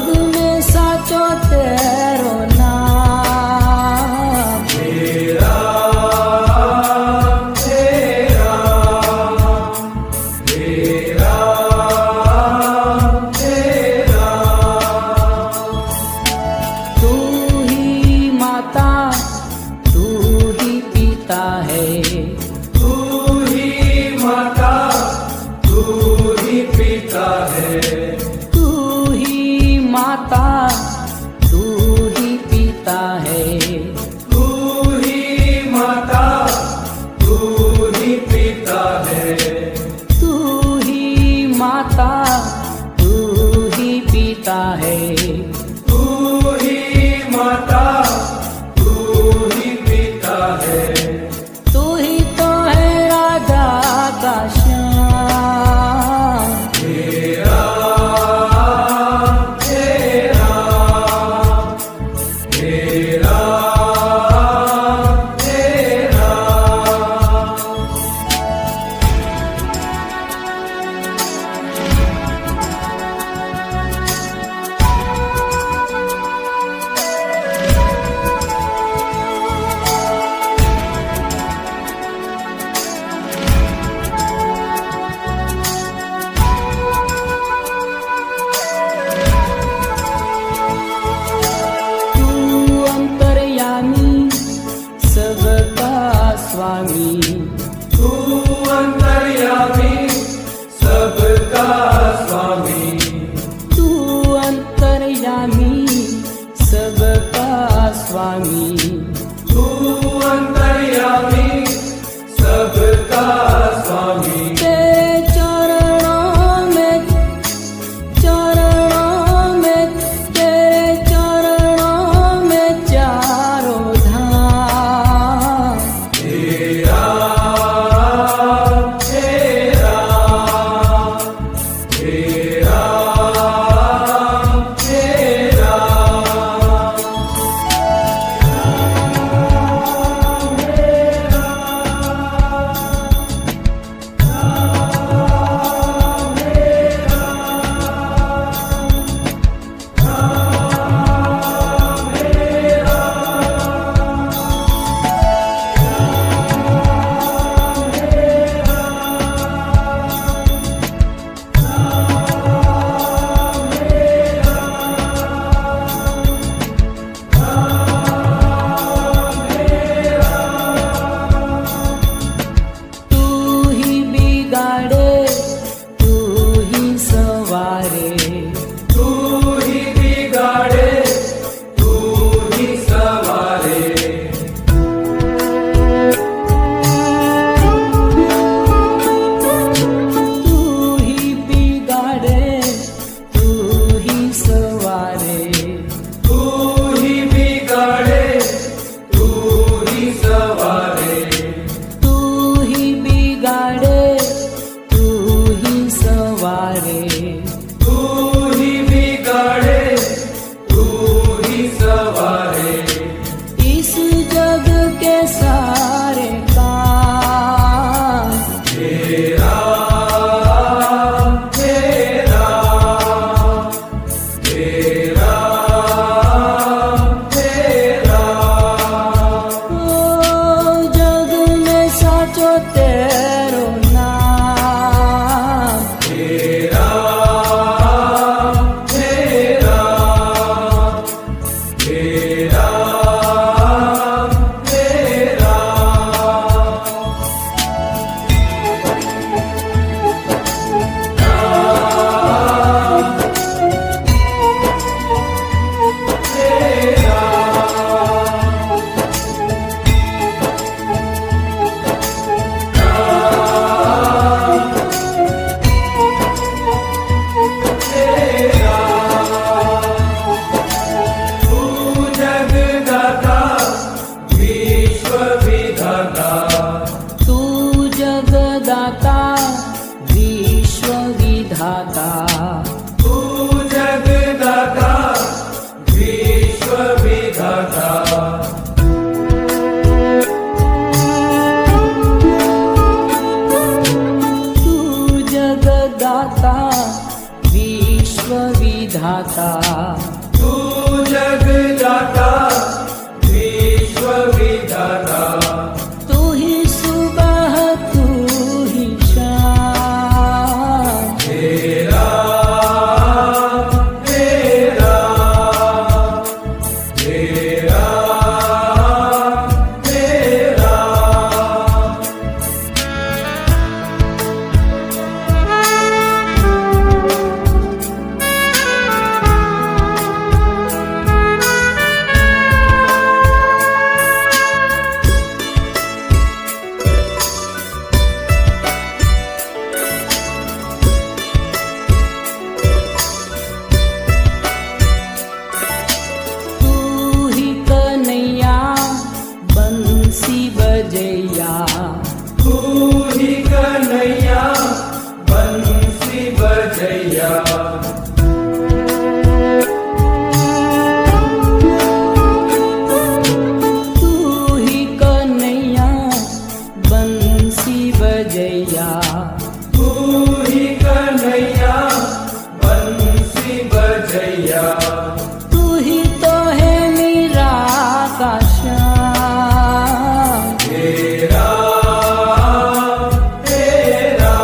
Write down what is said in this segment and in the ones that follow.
जग में साचो तेरो नाम। तेरा तेरा तेरा तेरा। तू ही माता तू ही पिता है। तू ही माता तू ही पिता है। तू ही माता तू ही पिता है। तू ही माता तू ही पिता है। तू ही माता तू ही पिता है। तू ही माता तू ही पिता है। तू ही तो है राधा का श्याम। तेरा तेरा तेरा तेरा। तू अंतर्यामी सबका स्वामी। तू अंतर्यामी सबका स्वामी। तू अंतर्यामी सबका स्वामी। तू अंतर्यामी सबका स्वामी। तेरे चरणों में तेरे चरणों में चारों धाम। तेरा तेरा तेरा तेरा। तू ही बिगाड़े तू ही सवारे। तू ही बिगाड़े तू ही सवारे। तू ही बिगाड़े तू ही सवारे। तू ही बिगाड़े तू ही सवारे। तू ही बिगाड़े तू ही सवारे। तू ही बिगाड़े तू ही सवारे। इस जग के सारे काम। तेरा तेरा तेरा तेरा। ओ जग में साचो तेरो नाम। तेरा तेरा तेरा तेरा। दाता, तू जगदाता विश्व विधाता, तू ही सुबह तू ही शाम, तेरा तेरा तेरा तेरा। तू ही कन्हैया बंसी बजैया, तू ही कन्हैया बंसी बजैया, तू ही कन्हैया बंसी बजैया, तू ही कन्हैया बंसी बजैया, तू ही तो है मेरा का श्याम, तेरा तेरा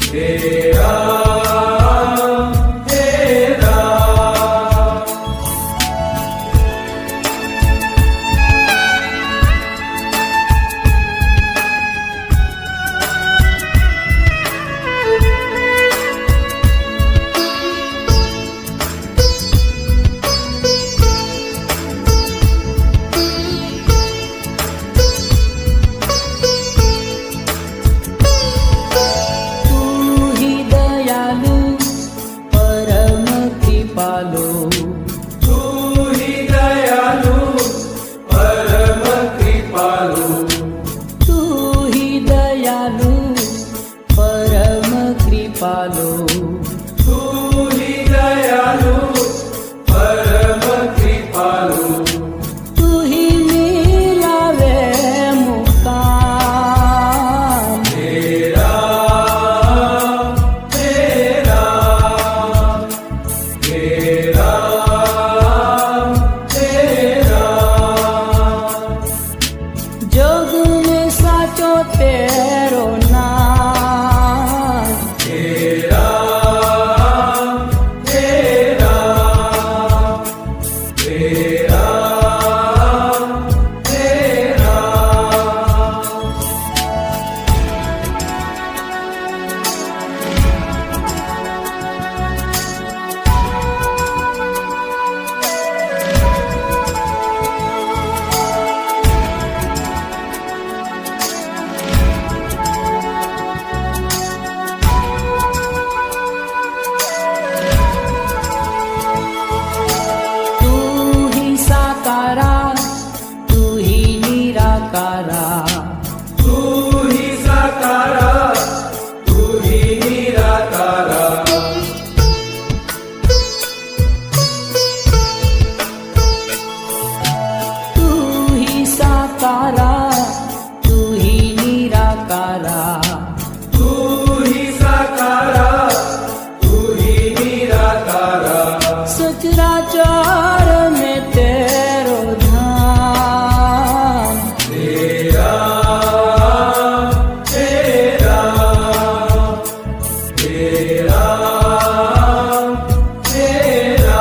तेरा तेरा। तू ही दयालु परम कृपालु, तू ही दयालु परम कृपालु, तू ही दयालु परम कृपालु, तू ही दयालु परम कृपालु, तू ही मिलावे मुकाम, तेरा तेरा तेरा तेरा। जोग में साचो तेरो नाम, तेरा तेरा तेरा तेरा। तू ही साकारा तू ही निराकारा, तू ही साकारा तू ही निराकारा, तू ही साकारा तू ही निराकारा, तू ही साकारा तू ही निराकारा, सचराचर में तेरो धाम, तेरा तेरा तेरा तेरा।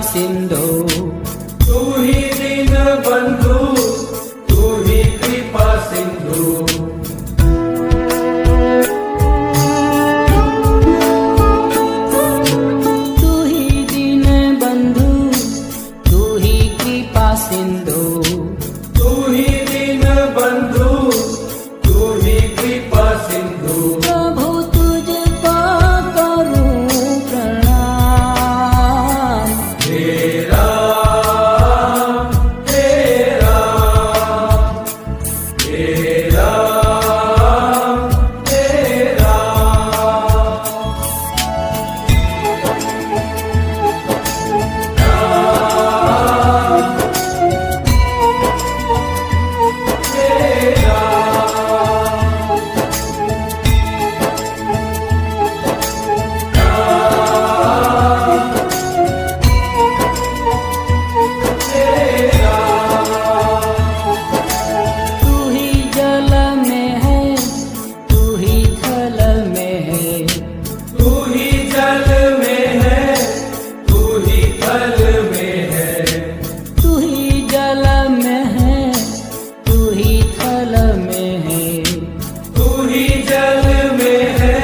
सिंधु, तू ही दीन बंधु तू ही कृपा सिंधु, तू ही दीन बंधु तू ही कृपा सिंधु तू ही दीन बंधु तू ही कृपा सिंधु प्रभु तुझको करूं प्रणाम हे राम हे राम हे राम हे राम तू ही जल में है तू ही थल में है तू ही जल में है तू ही थल में है तू ही जल में है तू ही थल में है तू ही जल में है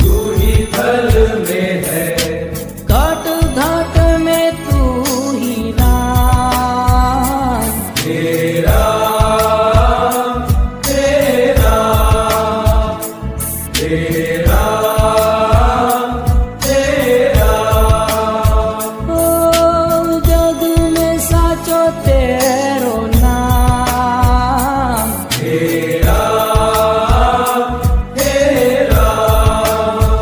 तू ही थल में है घट घट में तू ही राम हे राम हे राम हे राम हे राम ओ जग में साचो तेरो नाम हे राम हे राम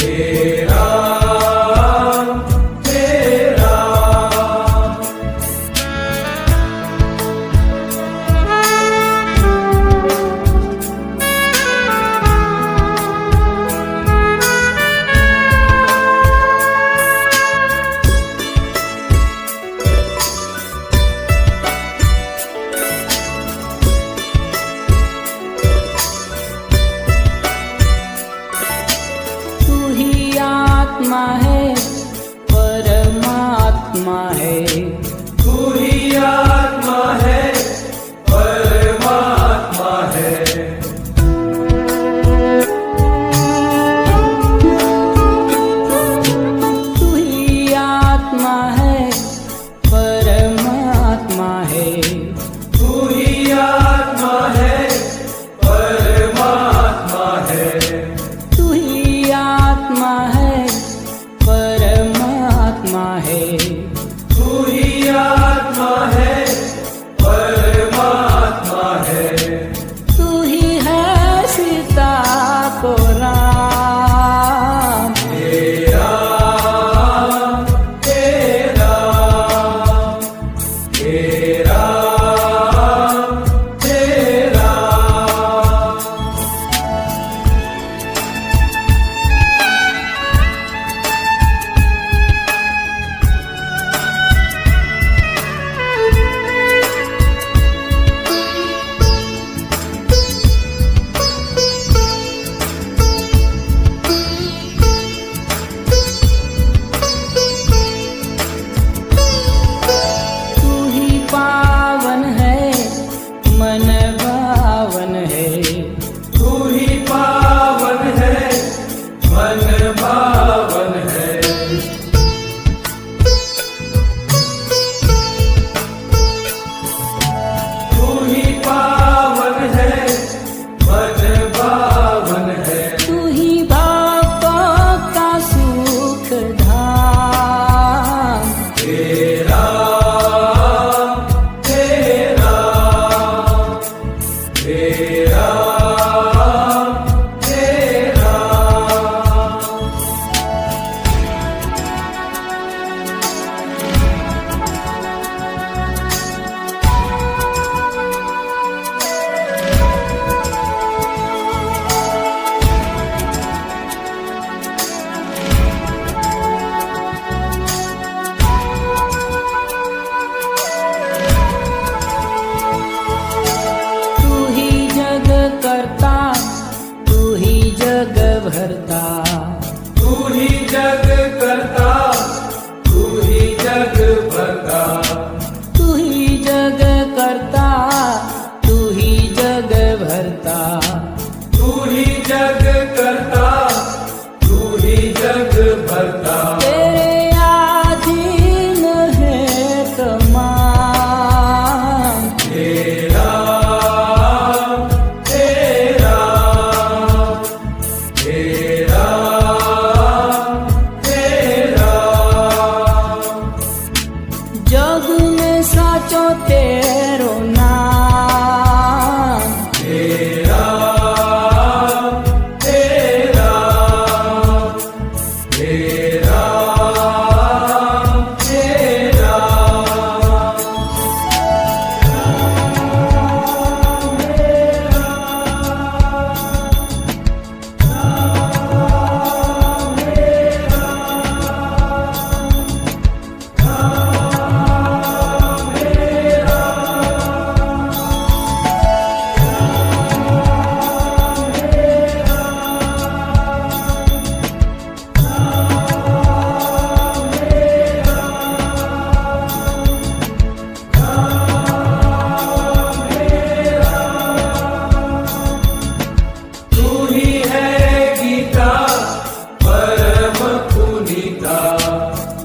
हे राम हे राम तू ही आत्मा है परमात्मा है तू ही आत्मा है परमात्मा है तू ही आत्मा है परमात्मा है तू ही आत्मा है परमात्मा है तू ही आत्मा है परमात्मा है तू ही आत्मा है परमात्मा है तू ही है सीता को राम हे राम हे राम हे राम हे राम तू ही पावन है मन भावन है तू ही पावन है मन भावन है तू ही पावन है मन भावन है तू ही भक्तों का सुख धाम हे राम हे राम हे राम हे राम तू ही जग करता तू ही जग भरता तू ही जग करता तू ही जग भरता तू ही जग करता तू ही जग भरता तू ही जग करता तू ही जग भरता तेरे अधीन है कमाल साचो तेरो नाम। तेरा तेरा तेरा तेरा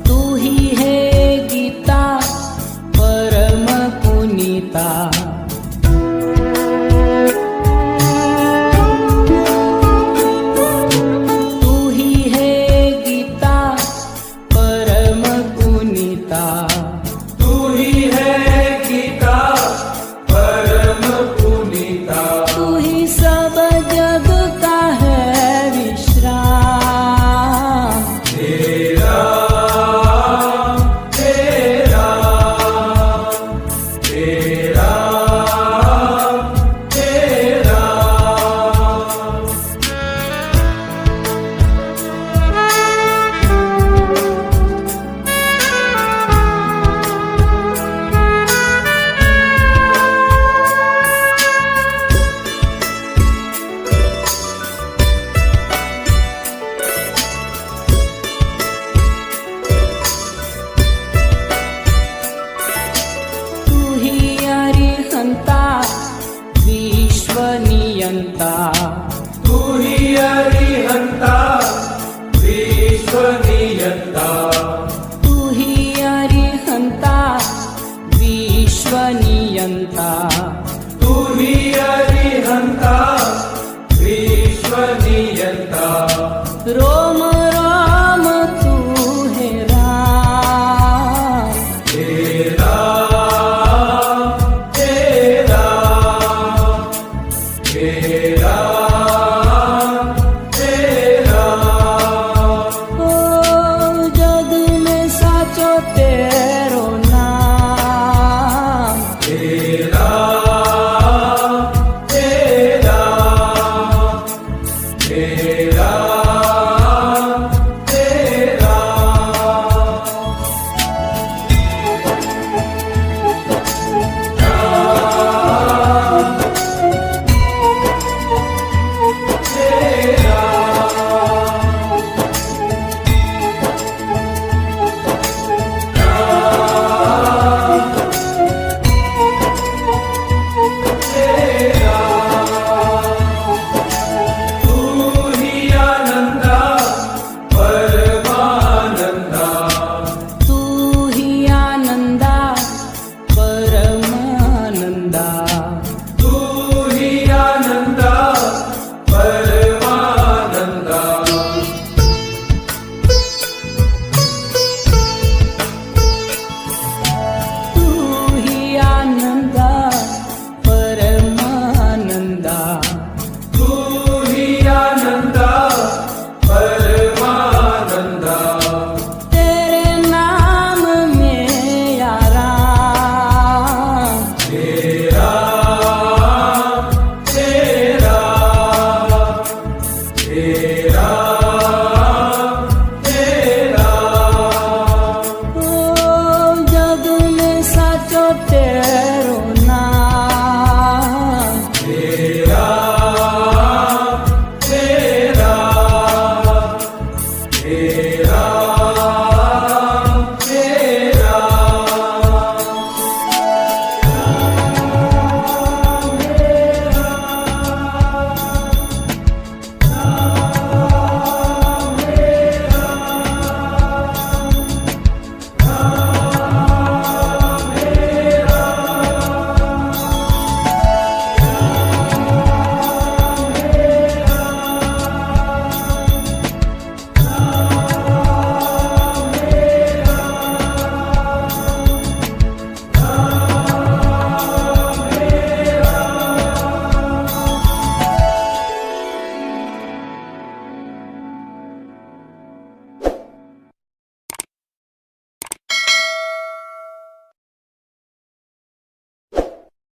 तू ही है गीता परम पुनीता। तू ही है गीता परम पुनीता। तू ही है गीता परम पुनीता। तू ही सब जग का है विश्राम। तेरा तेरा तेरा तेरा तू ही अरिहंता विश्वनियंता। तू ही अरिहंता विश्वनियंता। तू ही अरिहंता विश्वनियंता। तू ही अरिहंता विश्वनियंता। रोम रोम तू